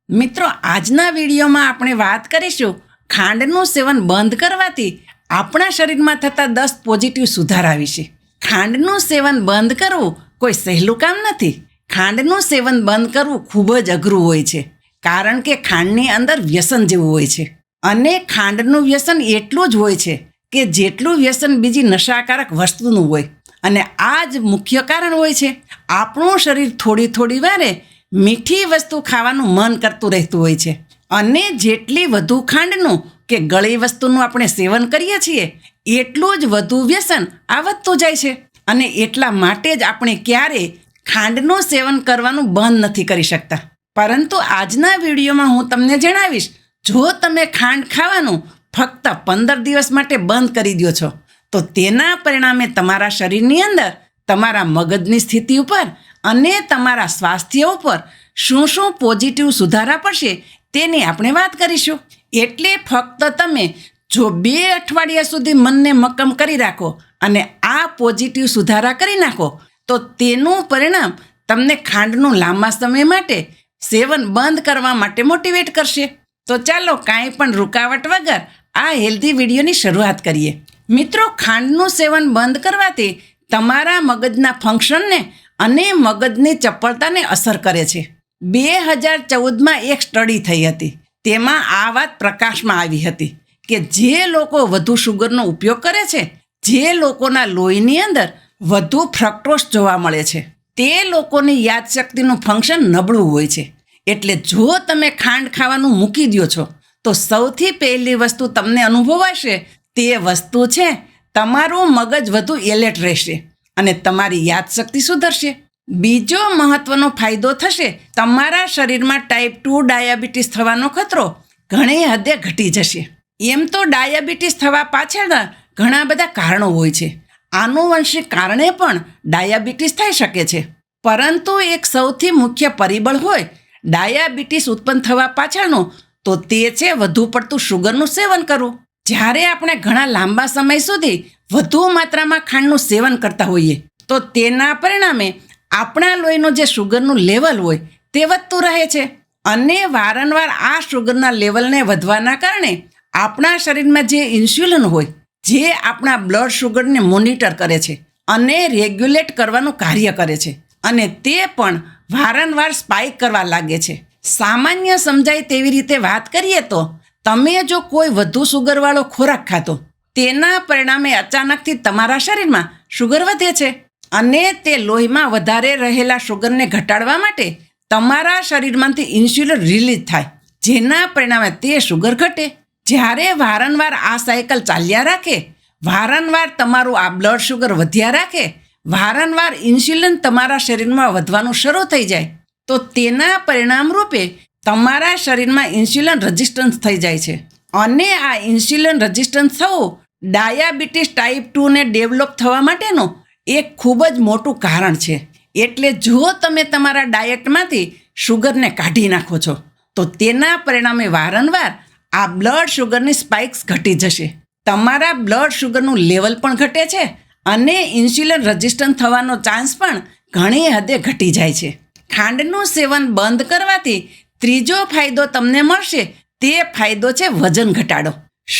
મિત્રો, આજના વિડીયોમાં આપણે વાત કરીશું ખાંડનું સેવન બંધ કરવાથી આપણા શરીરમાં થતા 10 પોઝિટિવ સુધારા વિશે. ખાંડનું સેવન બંધ કરવું કોઈ સહેલું કામ નથી. ખાંડનું સેવન બંધ કરવું ખૂબ જ અઘરું હોય છે, કારણ કે ખાંડની અંદર વ્યસન જેવું હોય છે. અને ખાંડનું વ્યસન એટલું જ હોય છે કે જેટલું વ્યસન બીજી નશાકારક વસ્તુનું હોય. અને આ જ મુખ્ય કારણ હોય છે. આપણું શરીર થોડી થોડી વારે મીઠી વસ્તુ ખાવાનું મન કરતું રહેતું હોય છે. અને જેટલી વધુ ખાંડનું કે ગળી વસ્તુનું આપણે સેવન કરીએ છીએ એટલું જ વધુ વ્યસન આ વધતું જાય છે. અને એટલા માટે જ આપણે ક્યારેય ખાંડનું સેવન કરવાનું બંધ નથી કરી શકતા. પરંતુ આજના વિડીયોમાં હું તમને જણાવીશ, જો તમે ખાંડ ખાવાનું ફક્ત 15 દિવસ માટે બંધ કરી દો છો તો તેના પરિણામે તમારા શરીરની અંદર, તમારા મગજની સ્થિતિ ઉપર અને તમારા સ્વાસ્થ્ય ઉપર શું શું પોઝિટિવ સુધારા પડશે તેની આપણે વાત કરીશું. એટલે ફક્ત તમે જો 2 અઠવાડિયા સુધી મનને મક્કમ કરી રાખો અને આ પોઝિટિવ સુધારા કરી નાખો તો તેનું પરિણામ તમને ખાંડનું લાંબા સમય માટે સેવન બંધ કરવા માટે મોટિવેટ કરશે. તો ચાલો કાંઈ પણ રૂકાવટ વગર આ હેલ્ધી વિડીયોની શરૂઆત કરીએ. મિત્રો, ખાંડનું સેવન બંધ કરવાથી તમારા મગજના ફંક્શનને અને મગજની ચપળતાને અસર કરે છે. 2014માં એક સ્ટડી થઈ હતી. તેમાં આ વાત પ્રકાશમાં આવી હતી કે જે લોકો વધુ શુગરનો ઉપયોગ કરે છે, જે લોકોના લોહીની અંદર વધુ ફ્રક્ટોઝ જોવા મળે છે, તે લોકોની યાદશક્તિનું ફંક્શન નબળું હોય છે. એટલે જો તમે ખાંડ ખાવાનું મૂકી દો છો તો સૌથી પહેલી વસ્તુ તમને અનુભવાશે તે વસ્તુ છે તમારું મગજ વધુ એલર્ટ રહેશે અને તમારી યાદશક્તિ સુધરશે. બીજો મહત્વનો ફાયદો થશે, તમારા શરીરમાં ટાઈપ 2 ડાયાબિટીસ થવાનો ખતરો ઘણી હદે ઘટી જશે. એમ તો ડાયાબિટીસ થવા પાછળના ઘણા બધા કારણો હોય છે. આનુવંશિક કારણે પણ ડાયાબિટીસ થઈ શકે છે. પરંતુ એક સૌથી મુખ્ય પરિબળ હોય ડાયાબિટીસ ઉત્પન્ન થવા પાછળનું તો તે છે વધુ પડતું શુગરનું સેવન કરવું. જ્યારે આપણે ઘણા લાંબા સમય સુધી વધુ માત્રામાં ખાંડનું સેવન કરતા હોઈએ તો તેના પરિણામે આપણા લોહીનું જે શુગરનું લેવલ હોય તે વધતું રહે છે. અને વારંવાર આ શુગરના લેવલને વધવાના કારણે આપણા શરીરમાં જે ઇન્સ્યુલિન હોય, જે આપણા બ્લડ શુગરને મોનિટર કરે છે અને રેગ્યુલેટ કરવાનું કાર્ય કરે છે, અને તે પણ વારંવાર સ્પાઇક કરવા લાગે છે. સામાન્ય સમજાય તેવી રીતે વાત કરીએ તો તમે જો કોઈ વધુ શુગરવાળો ખોરાક ખાતો, તેના પરિણામે અચાનકથી તમારા શરીરમાં શુગર વધે છે અને તે લોહીમાં વધારે રહેલા શુગરને ઘટાડવા માટે તમારા શરીરમાંથી ઇન્સ્યુલિન રિલીઝ થાય, જેના પરિણામે તે શુગર ઘટે. જ્યારે વારંવાર આ સાયકલ ચાલ્યા રાખે, વારંવાર તમારું આ બ્લડ શુગર વધ્યા રાખે, વારંવાર ઇન્સ્યુલિન તમારા શરીરમાં વધવાનું શરૂ થઈ જાય તો તેના પરિણામ રૂપે તમારા શરીરમાં ઇન્સ્યુલિન રેઝિસ્ટન્સ થઈ જાય છે. અને આ ઇન્સ્યુલિન રેઝિસ્ટન્સ થવું ડાયાબિટીસ ટાઈપ 2ને ડેવલપ થવા માટેનું એક ખૂબ જ મોટું કારણ છે. એટલે જો તમે તમારા ડાયટમાંથી શુગરને કાઢી નાખો છો તો તેના પરિણામે વારંવાર આ બ્લડ શુગરની સ્પાઇક્સ ઘટી જશે. તમારા બ્લડ શુગરનું લેવલ પણ ઘટે છે અને ઇન્સ્યુલિન રેઝિસ્ટન્ટ થવાનો ચાન્સ પણ ઘણી હદે ઘટી જાય છે. ખાંડનું સેવન બંધ કરવાથી ત્રીજો ફાયદો તમને મળશે. તે ફાયદો છે વજન ઘટાડો.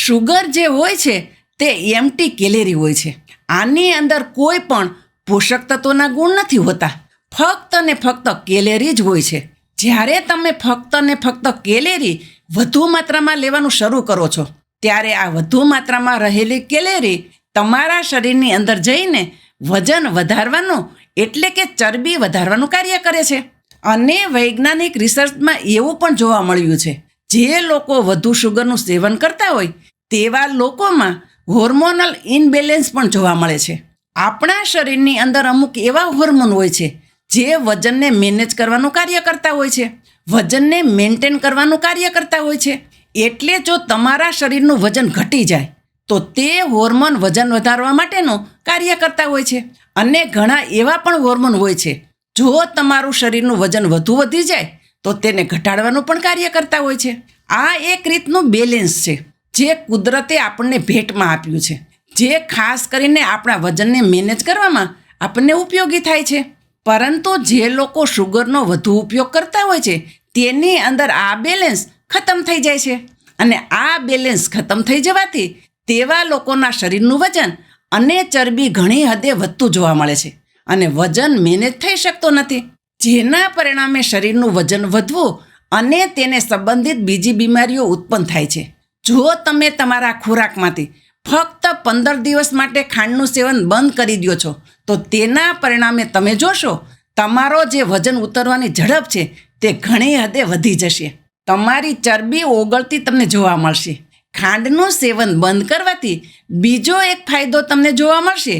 શુગર જે હોય છે તે એમ્પ્ટી કેલેરી હોય છે. આની અંદર કોઈ પણ પોષક તત્વોના ગુણ નથી હોતા, ફક્ત ને ફક્ત કેલેરી જ હોય છે. જ્યારે તમે ફક્ત ને ફક્ત કેલેરી વધુ માત્રામાં લેવાનું શરૂ કરો છો ત્યારે આ વધુ માત્રામાં રહેલી કેલેરી તમારા શરીરની અંદર જઈને વજન વધારવાનું એટલે કે ચરબી વધારવાનું કાર્ય કરે છે. અને વૈજ્ઞાનિક રિસર્ચમાં એવું પણ જોવા મળ્યું છે, જે લોકો વધુ શુગરનું સેવન કરતા હોય તેવા લોકોમાં હોર્મોનલ ઇનબેલેન્સ પણ જોવા મળે છે. આપણા શરીરની અંદર અમુક એવા હોર્મોન હોય છે જે વજનને મેનેજ કરવાનું કાર્ય કરતા હોય છે, વજનને મેન્ટેન કરવાનું કાર્ય કરતા હોય છે. એટલે જો તમારા શરીરનું વજન ઘટી જાય તો તે હોર્મોન વજન વધારવા માટેનું કાર્ય કરતા હોય છે. અને ઘણા એવા પણ હોર્મોન હોય છે, જો તમારું શરીરનું વજન વધુ વધી જાય તો તેને ઘટાડવાનું પણ કાર્ય કરતા હોય છે. આ એક રીતનું બેલેન્સ છે જે કુદરતે આપણને ભેટમાં આપ્યું છે, જે ખાસ કરીને આપણા વજનને મેનેજ કરવામાં આપણને ઉપયોગી થાય છે. પરંતુ જે લોકો શુગરનો વધુ ઉપયોગ કરતા હોય છે તેની અંદર આ બેલેન્સ ખતમ થઈ જાય છે. અને આ બેલેન્સ ખતમ થઈ જવાથી તેવા લોકોના શરીરનું વજન અને ચરબી ઘણી હદે વધતું જોવા મળે છે અને વજન મેનેજ થઈ શકતો નથી, જેના પરિણામે શરીરનું વજન વધવું અને તેને સંબંધિત બીજી બીમારીઓ ઉત્પન્ન થાય છે. જો તમે તમારા ખોરાકમાંથી ફક્ત 15 દિવસ માટે ખાંડનું સેવન બંધ કરી દો છો તો તેના પરિણામે તમે જોશો તમારો જે વજન ઉતરવાની ઝડપ છે તે ઘણી હદે વધી જશે. તમારી ચરબી ઓગળતી તમને જોવા મળશે. ખાંડનું સેવન બંધ કરવાથી બીજો એક ફાયદો તમને જોવા મળશે.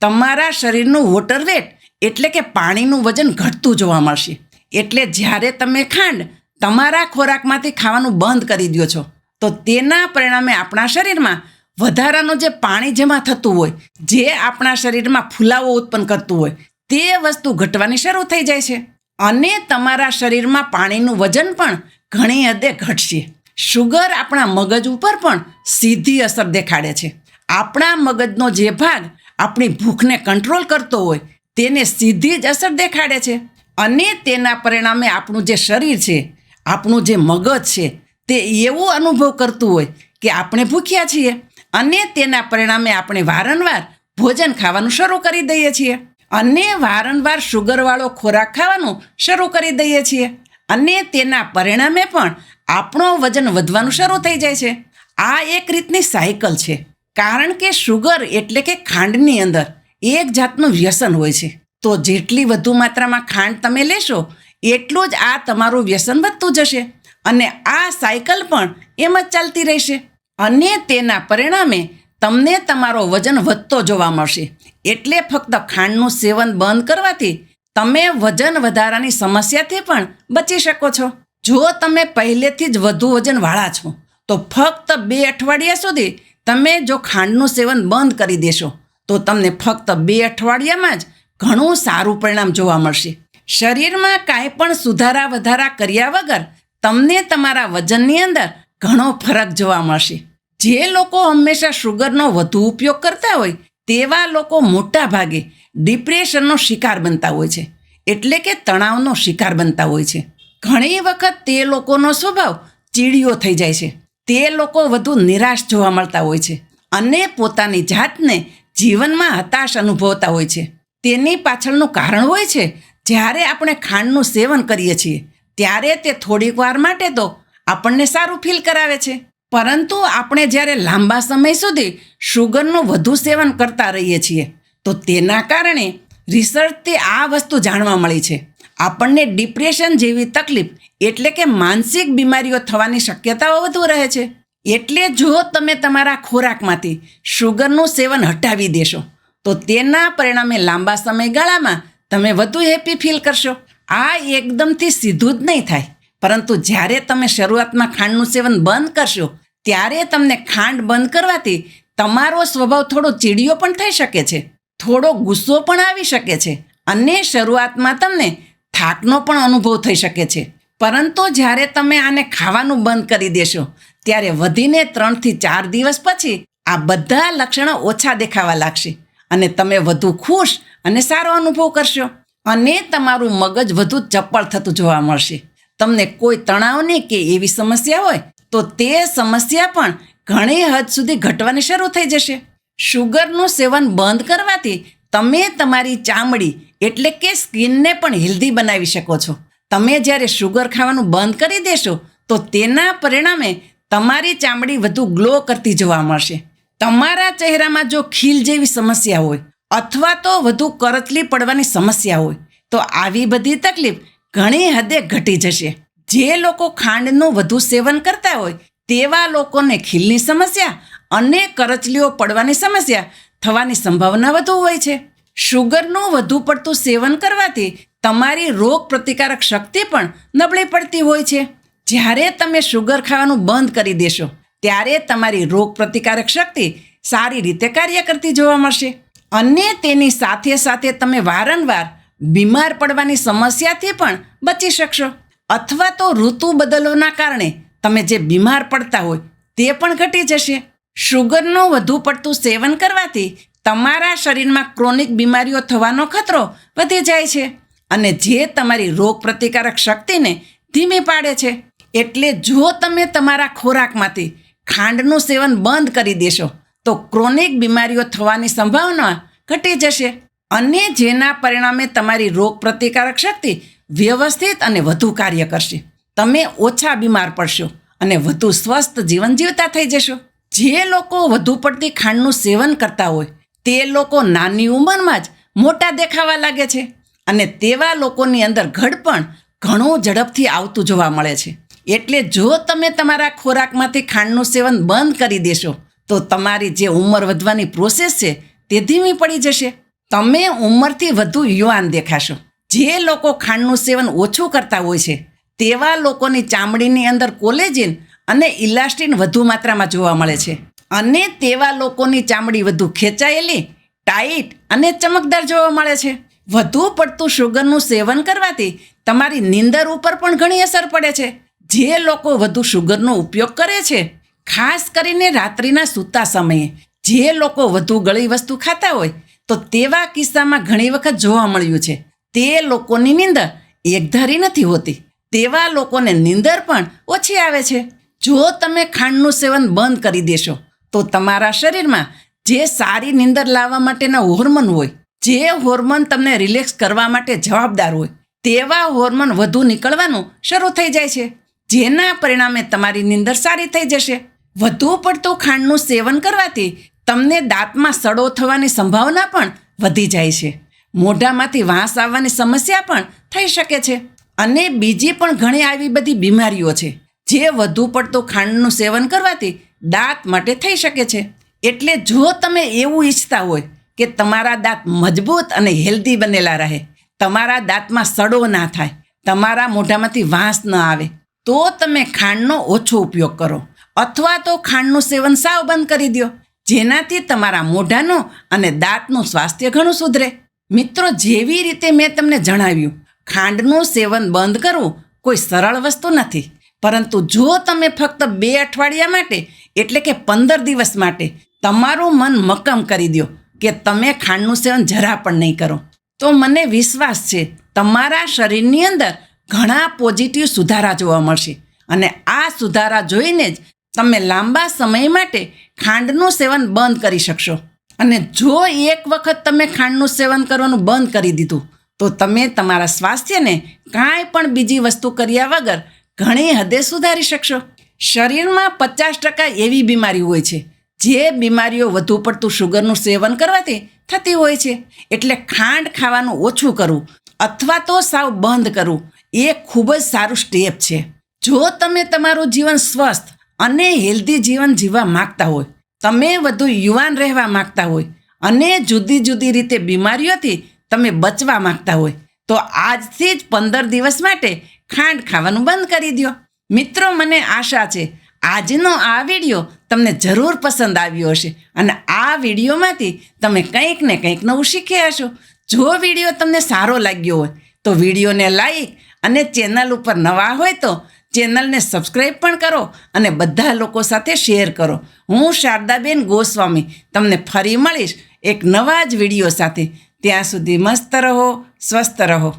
તમારા શરીરનું વોટર વેટ એટલે કે પાણીનું વજન ઘટતું જોવા મળશે. એટલે જ્યારે તમે ખાંડ તમારા ખોરાકમાંથી ખાવાનું બંધ કરી દો છો તો તેના પરિણામે આપણા શરીરમાં વધારાનું જે પાણી જમા થતું હોય, જે આપણા શરીરમાં ફુલાવો ઉત્પન્ન કરતું હોય, તે વસ્તુ ઘટવાની શરૂ થઈ જાય છે અને તમારા શરીરમાં પાણીનું વજન પણ ઘણી હદે ઘટશે. શુગર આપણા મગજ ઉપર પણ સીધી અસર દેખાડે છે. આપણા મગજનો જે ભાગ આપણી ભૂખને કંટ્રોલ કરતો હોય તેને સીધી જ અસર દેખાડે છે અને તેના પરિણામે આપણું જે શરીર છે, આપણું જે મગજ છે તે એવો અનુભવ કરતું હોય કે આપણે ભૂખ્યા છીએ અને તેના પરિણામે આપણે વારંવાર ભોજન ખાવાનું શરૂ કરી દઈએ છીએ અને વારંવાર શુગરવાળો ખોરાક ખાવાનું શરૂ કરી દઈએ છીએ અને તેના પરિણામે પણ આપણો વજન વધવાનું શરૂ થઈ જાય છે. આ એક રીતની સાયકલ છે, કારણ કે શુગર એટલે કે ખાંડની અંદર એક જાતનું વ્યસન હોય છે. તો જેટલી વધુ માત્રામાં ખાંડ તમે લેશો એટલું જ આ તમારું વ્યસન વધતું જશે અને આ સાયકલ પણ એમ જ ચાલતી રહેશે અને તેના પરિણામે તમને તમારો વજન વધતો જોવા મળશે. એટલે ફક્ત ખાંડનું સેવન બંધ કરવાથી તમે વજન વધારાની સમસ્યાથી પણ બચી શકો છો. જો તમે પહેલેથી જ વધુ વજનવાળા છો તો ફક્ત 2 અઠવાડિયા સુધી તમે જો ખાંડનું સેવન બંધ કરી દેશો તો તમને ફક્ત 2 અઠવાડિયામાં જ ઘણું સારું પરિણામ જોવા મળશે. શરીરમાં કાંઈ પણ સુધારા વધારા કર્યા વગર તમને તમારા વજનની અંદર ઘણો ફરક જોવા મળશે. જે લોકો હંમેશા શુગરનો વધુ ઉપયોગ કરતા હોય તેવા લોકો મોટા ભાગે ડિપ્રેશનનો શિકાર બનતા હોય છે, એટલે કે તણાવનો શિકાર બનતા હોય છે. ઘણી વખત તે લોકોનો સ્વભાવ ચીડિયો થઈ જાય છે. તે લોકો વધુ નિરાશ જોવા મળતા હોય છે અને પોતાની જાતને જીવનમાં હતાશ અનુભવતા હોય છે. તેની પાછળનું કારણ હોય છે જ્યારે આપણે ખાંડનું સેવન કરીએ છીએ ત્યારે તે થોડીક વાર માટે તો આપણને સારું ફીલ કરાવે છે, પરંતુ આપણે જ્યારે લાંબા સમય સુધી શુગરનું વધુ સેવન કરતા રહીએ છીએ તો તેના કારણે રિસર્ચથી આ વસ્તુ જાણવા મળી છે. આપણને ડિપ્રેશન જેવી તકલીફ એટલે કે માનસિક બીમારીઓ થવાની શક્યતાઓ વધુ રહે છે. એટલે જો તમે તમારા ખોરાકમાંથી શુગરનું સેવન હટાવી દેશો તો તેના પરિણામે લાંબા સમયગાળામાં તમે વધુ હેપી ફીલ કરશો. આ એકદમથી સીધું જ નહીં થાય, પરંતુ જ્યારે તમે શરૂઆતમાં ખાંડનું સેવન બંધ કરશો ત્યારે તમને ખાંડ બંધ કરવાથી તમારો સ્વભાવ થોડો ચીડિયો પણ થઈ શકે છે, થોડો ગુસ્સો પણ આવી શકે છે અને શરૂઆતમાં તમને થાકનો પણ અનુભવ થઈ શકે છે. પરંતુ જ્યારે તમે આને ખાવાનું બંધ કરી દેશો ત્યારે વધીને 3 થી 4 દિવસ પછી આ બધા લક્ષણો ઓછા દેખાવા લાગશે અને તમે વધુ ખુશ અને સારો અનુભવ કરશો અને તમારું મગજ વધુ ચપળ થતું જોવા મળશે. તમને કોઈ તણાવની કે એવી સમસ્યા હોય તો તે સમસ્યા પણ ઘણી હદ સુધી ઘટવાની શરૂ થઈ જશે. શુગરનું સેવન બંધ કરવાથી તમે તમારી ચામડી એટલે કે સ્કિનને પણ હેલ્ધી બનાવી શકો છો. તમે જ્યારે શુગર ખાવાનું બંધ કરી દેશો તો તેના પરિણામે તમારી ચામડી વધુ ગ્લો કરતી જોવા મળશે. તમારા ચહેરામાં જો ખીલ જેવી સમસ્યા હોય અથવા તો વધુ કરચલી પડવાની સમસ્યા હોય તો આવી બધી તકલીફ ઘણી હદે ઘટી જશે. જે લોકો ખાંડનું વધુ સેવન કરતા હોય તેવા લોકોને ખીલની સમસ્યા અને કરચલીઓ પડવાની સમસ્યા થવાની સંભાવના વધુ હોય છે. શુગરનું વધુ પડતું સેવન કરવાથી તમારી રોગ પ્રતિકારક શક્તિ પણ નબળી પડતી હોય છે. જ્યારે તમે શુગર ખાવાનું બંધ કરી દેશો ત્યારે તમારી રોગ પ્રતિકારક શક્તિ સારી રીતે કાર્ય કરતી જોવા મળશે અને તેની સાથે સાથે તમે વારંવાર બીમાર પડવાની સમસ્યાથી પણ બચી શકશો. અથવા તો ઋતુ બદલોના કારણે તમે જે બીમાર પડતા હોય તે પણ ઘટી જશે. શુગરનું વધુ પડતું સેવન કરવાથી તમારા શરીરમાં ક્રોનિક બીમારીઓ થવાનો ખતરો વધી જાય છે અને જે તમારી રોગ પ્રતિકારક શક્તિને ધીમી પાડે છે. એટલે જો તમે તમારા ખોરાકમાંથી ખાંડનું સેવન બંધ કરી દેશો તો ક્રોનિક બીમારીઓ થવાની સંભાવના ઘટી જશે અને જેના પરિણામે તમારી રોગ પ્રતિકારક શક્તિ વ્યવસ્થિત અને વધુ કાર્ય કરશે. તમે ઓછા બીમાર પડશો અને વધુ સ્વસ્થ જીવન જીવતા થઈ જશો. જે લોકો વધુ પડતી ખાંડનું સેવન કરતા હોય તે લોકો નાની ઉંમરમાં જ મોટા દેખાવા લાગે છે અને તેવા લોકોની અંદર ઘડપણ ઘણું ઝડપથી આવતું જોવા મળે છે. એટલે જો તમે તમારા ખોરાકમાંથી ખાંડનું સેવન બંધ કરી દેશો તો તમારી જે ઉંમર વધવાની પ્રોસેસ છે તે ધીમી પડી જશે. તમે ઉંમરથી વધુ યુવાન દેખાશો. જે લોકો ખાંડનું સેવન ઓછું કરતા હોય છે તેવા લોકોની ચામડીની અંદર કોલેજિન અને ઇલાસ્ટિન વધુ માત્રામાં જોવા મળે છે અને તેવા લોકોની ચામડી વધુ ખેંચાયેલી, ટાઈટ અને ચમકદાર જોવા મળે છે. વધુ પડતું શુગરનું સેવન કરવાથી તમારી નીંદર ઉપર પણ ઘણી અસર પડે છે. જે લોકો વધુ શુગરનો ઉપયોગ કરે છે, ખાસ કરીને રાત્રિના સૂતા સમયે જે લોકો વધુ ગળી વસ્તુ ખાતા હોય તો તેવા કિસ્સામાં ઘણી વખત જોવા મળ્યું છે તે લોકોની નીંદર એકધારી નથી હોતી. તેવા લોકોને નીંદર પણ ઓછી આવે છે. જો તમે ખાંડનું સેવન બંધ કરી દેશો તો તમારા શરીરમાં જે સારી નીંદર લાવવા માટેના હોર્મોન હોય, જે હોર્મોન તમને રિલેક્સ કરવા માટે જવાબદાર હોય તેવા હોર્મોન વધુ નીકળવાનું શરૂ થઈ જાય છે, જેના પરિણામે તમારી નીંદર સારી થઈ જશે. વધુ પડતું ખાંડનું સેવન કરવાથી તમને દાંતમાં સડો થવાની સંભાવના પણ વધી જાય છે. મોઢામાંથી વાસ આવવાની સમસ્યા પણ થઈ શકે છે અને બીજી પણ ઘણી આવી બધી બીમારીઓ છે જે વધુ પડતું ખાંડનું સેવન કરવાથી દાંત માટે થઈ શકે છે. એટલે જો તમે એવું ઈચ્છતા હોય કે તમારા દાંત મજબૂત અને હેલ્ધી બનેલા રહે, તમારા દાંતમાં સડો ના થાય, તમારા મોઢામાંથી વાસ ન આવે, તો તમે ખાંડનો ઓછો ઉપયોગ કરો અથવા તો ખાંડનું સેવન સાવ બંધ કરી દો, જેનાથી તમારા મોઢાનું અને દાંતનું સ્વાસ્થ્ય ઘણું સુધરે. મિત્રો, જેવી રીતે મેં તમને જણાવ્યું, ખાંડનું સેવન બંધ કરવું કોઈ સરળ વસ્તુ નથી, પરંતુ જો તમે ફક્ત 2 અઠવાડિયા માટે એટલે કે 15 દિવસ માટે તમારું મન મક્કમ કરી દો કે તમે ખાંડનું સેવન જરા પણ નહીં કરો, તો મને વિશ્વાસ છે તમારા શરીરની અંદર ઘણા પોઝિટિવ સુધારા જોવા મળશે અને આ સુધારા જોઈને જ તમે લાંબા સમય માટે ખાંડનું સેવન બંધ કરી શકશો. અને જો એક વખત તમે ખાંડનું સેવન કરવાનું બંધ કરી દીધું તો તમે તમારા સ્વાસ્થ્યને કાંઈ પણ બીજી વસ્તુ કર્યા વગર ઘણી હદે સુધારી શકશો. શરીરમાં 50% એવી બીમારી હોય છે જે બીમારીઓ વધુ પડતું શુગરનું સેવન કરવાથી થતી હોય છે. એટલે ખાંડ ખાવાનું ઓછું કરવું અથવા તો સાવ બંધ કરવું એ ખૂબ જ સારું સ્ટેપ છે. જો તમે તમારું જીવન સ્વસ્થ અને હેલ્ધી જીવન જીવવા માગતા હોય, તમે વધુ યુવાન રહેવા માગતા હોય અને જુદી જુદી રીતે બીમારીઓથી તમે બચવા માગતા હોય તો આજથી જ 15 દિવસ માટે ખાંડ ખાવાનું બંધ કરી દો. મિત્રો, મને આશા છે આજનો આ વિડીયો તમને જરૂર પસંદ આવ્યો હશે અને આ વિડીયોમાંથી તમે કંઈક ને કંઈક નવું શીખ્યા હશો. જો વિડીયો તમને સારો લાગ્યો હોય તો વિડીયોને લાઈક અને ચેનલ ઉપર નવા હોય તો ચેનલને સબસ્ક્રાઈબ પણ કરો અને બધા લોકો સાથે શેર કરો. હું શારદાબેન ગોસ્વામી તમને ફરી મળીશ એક નવા જ વિડીયો સાથે. ત્યાં સુધી મસ્ત રહો, સ્વસ્થ રહો.